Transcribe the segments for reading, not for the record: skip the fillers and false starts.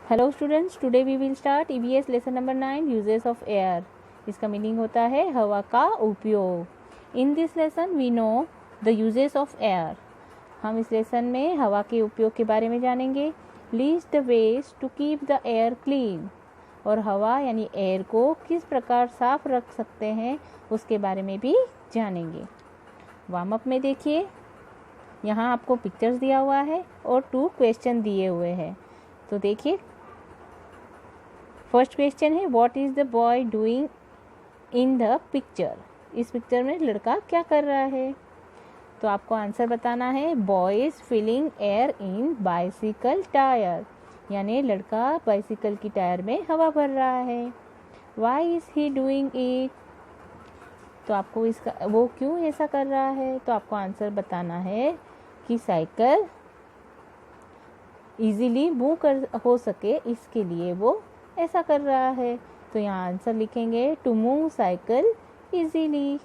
Hello students, today we will start EVS lesson number 9 uses of air. इसका meaning होता है हवा का उपयोग। In this lesson we know the uses of air. हम इस लेसन में हवा के उपयोग के बारे में जानेंगे। List the ways to keep the air clean, और हवा यानी एयर को किस प्रकार साफ रख सकते हैं उसके बारे में भी जानेंगे। वार्म अप में देखिए, यहाँ आपको पिक्चर्स दिया हुआ है और 2 क्वेश्चन दिए हुए हैं। तो देखिए, फर्स्ट क्वेश्चन है what is the boy doing in the picture. इस पिक्चर में लड़का क्या कर रहा है? तो आपको आंसर बताना है boy is filling air in bicycle tyre, यानी लड़का बाइसिकल की टायर में हवा भर रहा है। Why is he doing it, तो आपको इसका वो क्यों ऐसा कर रहा है? तो आपको आंसर बताना है कि साइकिल इजीली मूव कर हो सके, इसके लिए वो ऐसा कर रहा है। तो यहाँ आंसर लिखेंगे टू मूव साइकिल इजीली।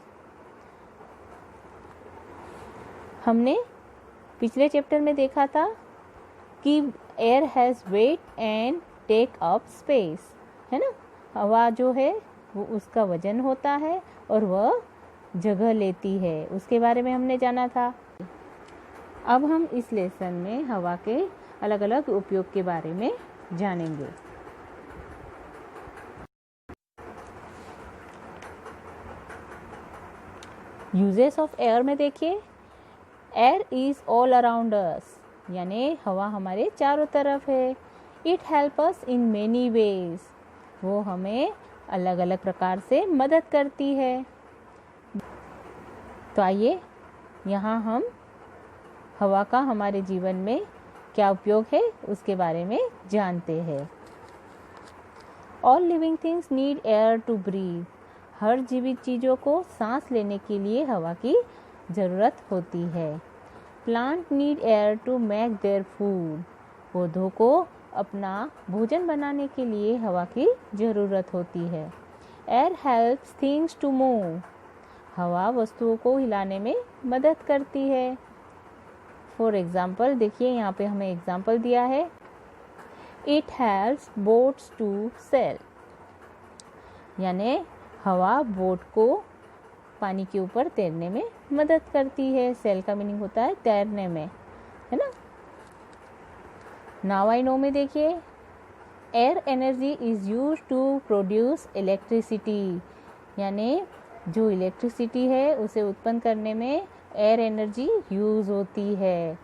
हमने पिछले चैप्टर में देखा था कि air has weight and take up space, है ना। हवा जो है वो उसका वजन होता है और वह जगह लेती है, उसके बारे में हमने जाना था। अब हम इस लेसन में हवा के अलग अलग उपयोग के बारे में जानेंगे। यूजेस ऑफ एयर में देखिए, air is all around us, यानी हवा हमारे चारों तरफ है। It help us in many ways, वो हमें अलग अलग प्रकार से मदद करती है। तो आइए यहाँ हम हवा का हमारे जीवन में क्या उपयोग है उसके बारे में जानते हैं। All living things need air to breathe, हर जीवित चीज़ों को सांस लेने के लिए हवा की ज़रूरत होती है। Plant need air to make their food, पौधों को अपना भोजन बनाने के लिए हवा की ज़रूरत होती है। Air helps things to move, हवा वस्तुओं को हिलाने में मदद करती है। फॉर एग्जाम्पल देखिए, यहाँ पे हमें एग्जाम्पल दिया है, it helps boats to sail, यानी हवा बोट को पानी के ऊपर तैरने में मदद करती है। सेल का मीनिंग होता है तैरने में, है ना। नाउ आई नो में देखिए, air energy is use to produce electricity, यानी जो इलेक्ट्रिसिटी है उसे उत्पन्न करने में एयर एनर्जी यूज होती है।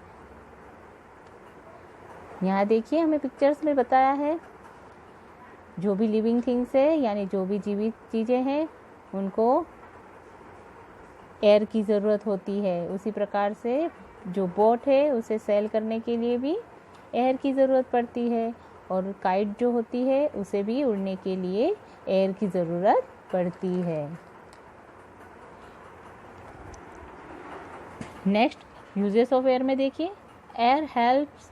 यहाँ देखिए, हमें पिक्चर्स में बताया है जो भी लिविंग थिंग्स है, यानी जो भी जीवित चीज़ें हैं, उनको एयर की ज़रूरत होती है। उसी प्रकार से जो बोट है उसे सेल करने के लिए भी एयर की ज़रूरत पड़ती है, और काइट जो होती है उसे भी उड़ने के लिए एयर की ज़रूरत पड़ती है। नेक्स्ट, यूजेस ऑफ एयर में देखिए, air helps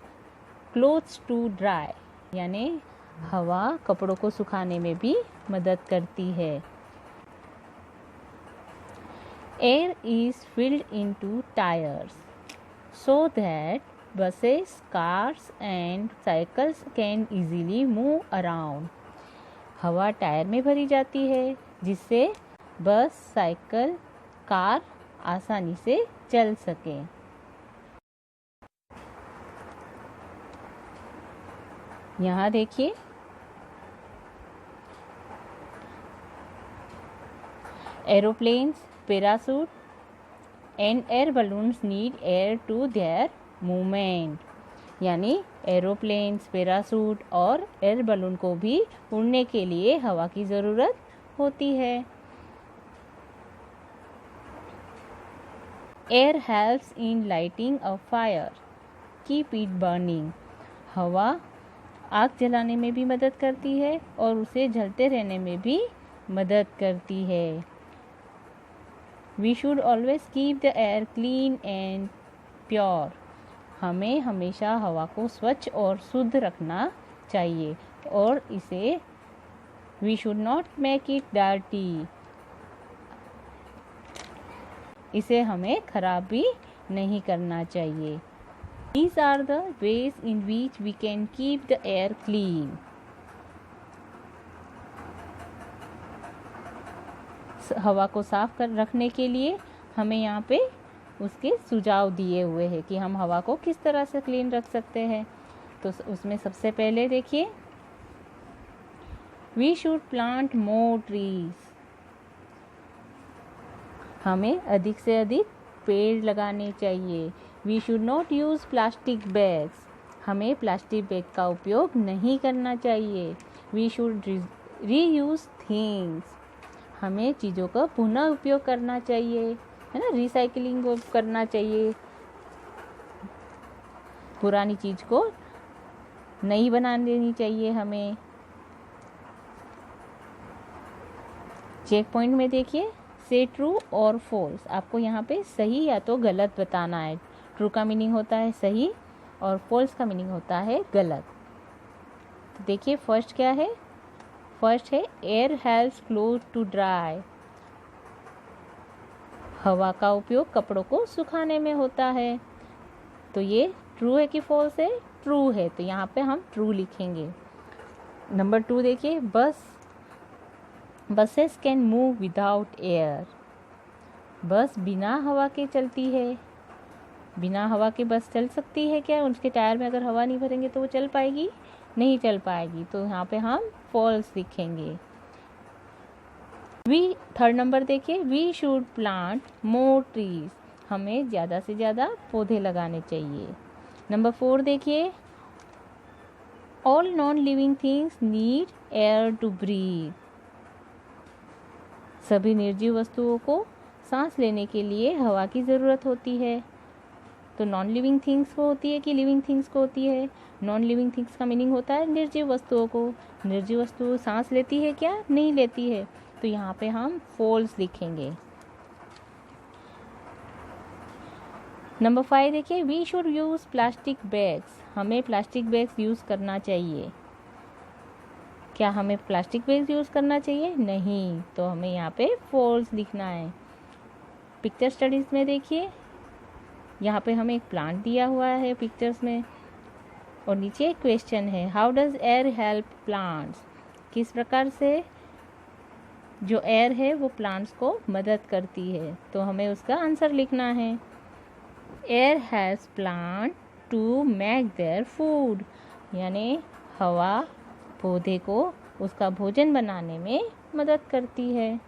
clothes to dry, यानी हवा कपड़ों को सुखाने में भी मदद करती है। Air is filled into tyres so that buses, cars and cycles can easily move around, हवा टायर में भरी जाती है जिससे बस, साइकिल, कार आसानी से चल सके। यहाँ देखिए, aeroplanes, parachute and air balloons need air to their movement, यानी एरोप्लेन्स, पैराशूट और एयर बलून को भी उड़ने के लिए हवा की ज़रूरत होती है। Air helps in lighting a fire, keep it burning, हवा आग जलाने में भी मदद करती है और उसे जलते रहने में भी मदद करती है। We should always keep the air clean and pure, हमें हमेशा हवा को स्वच्छ और शुद्ध रखना चाहिए, और इसे we should not make it dirty, इसे हमें खराब भी नहीं करना चाहिए। These are the ways in which we can keep the air clean. हवा को साफ कर रखने के लिए हमें यहाँ पे उसके सुझाव दिए हुए हैं कि हम हवा को किस तरह से क्लीन रख सकते हैं। तो उसमें सबसे पहले देखिए, we should plant more trees. हमें अधिक से अधिक पेड़ लगाने चाहिए। We should not use plastic bags. हमें प्लास्टिक बैग का उपयोग नहीं करना चाहिए। We should reuse things. हमें चीज़ों का पुनः उपयोग करना चाहिए, है ना, रिसाइकलिंग करना चाहिए। पुरानी चीज़ को नई बना देनी चाहिए हमें। चेक पॉइंट में देखिए, से ट्रू और फॉल्स। आपको यहाँ पे सही या तो गलत बताना है। ट्रू का मीनिंग होता है सही और फॉल्स का मीनिंग होता है गलत। तो देखिए फर्स्ट क्या है, फर्स्ट है air helps cloth to dry. हवा का उपयोग कपड़ों को सुखाने में होता है। तो ये ट्रू है कि फॉल्स है? ट्रू है, तो यहाँ पे हम ट्रू लिखेंगे। नंबर 2 देखिए, buses can move without air. बस बिना हवा के चलती है। बिना हवा के बस चल सकती है क्या? उसके टायर में अगर हवा नहीं भरेंगे तो वो चल पाएगी? नहीं चल पाएगी। तो यहाँ पे हम फॉल्स लिखेंगे। थर्ड नंबर देखिए, we should plant more trees. हमें ज़्यादा से ज़्यादा पौधे लगाने चाहिए। नंबर 4 देखिए, all non living things need air to breathe. सभी निर्जीव वस्तुओं को सांस लेने के लिए हवा की ज़रूरत होती है। तो नॉन लिविंग थिंग्स को होती है कि लिविंग थिंग्स को होती है? नॉन लिविंग थिंग्स का मीनिंग होता है निर्जीव वस्तुओं को। निर्जीव वस्तु सांस लेती है क्या? नहीं लेती है। तो यहाँ पे हम फॉल्स लिखेंगे। नंबर 5 देखिए, we should use plastic bags. हमें प्लास्टिक बैग्स यूज़ करना चाहिए। क्या हमें प्लास्टिक बैग्स यूज़ करना चाहिए? नहीं। तो हमें यहाँ पे फॉल्स लिखना है। पिक्चर स्टडीज़ में देखिए, यहाँ पे हमें एक प्लांट दिया हुआ है पिक्चर्स में और नीचे एक क्वेश्चन है, how does air help plants. किस प्रकार से जो एयर है वो प्लांट्स को मदद करती है। तो हमें उसका आंसर लिखना है। Air has plant to make their food. यानी हवा पौधे को उसका भोजन बनाने में मदद करती है।